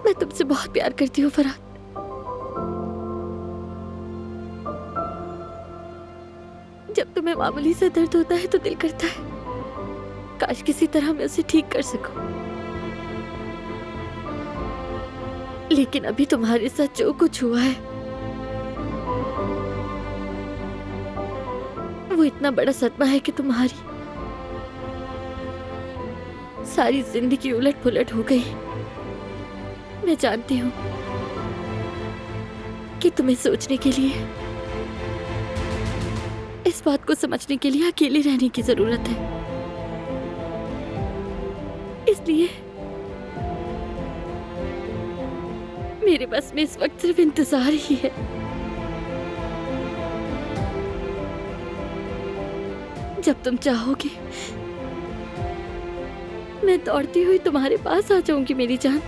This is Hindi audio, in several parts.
मैं तुमसे बहुत प्यार करती हूँ फरहाद। जब तुम्हें मामूली सा दर्द होता है तो दिल करता है काश किसी तरह मैं उसे ठीक कर सकूं। लेकिन अभी तुम्हारे साथ जो कुछ हुआ है वो इतना बड़ा सदमा है कि तुम्हारी सारी जिंदगी उलट पुलट हो गई। मैं जानती हूँ कि तुम्हें सोचने के लिए, इस बात को समझने के लिए अकेले रहने की जरूरत है। इसलिए मेरे बस में इस वक्त सिर्फ इंतजार ही है। जब तुम चाहोगे मैं दौड़ती हुई तुम्हारे पास आ जाऊंगी मेरी जान।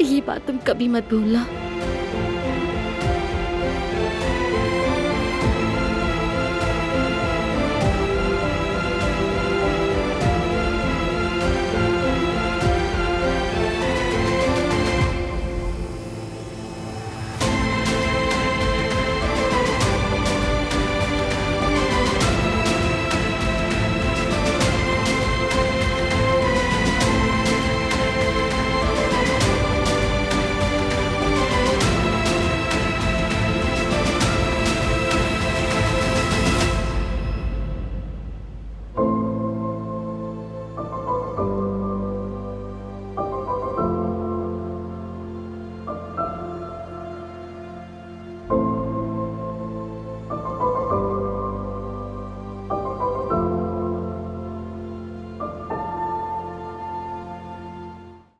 ये बात तुम कभी मत भूलना।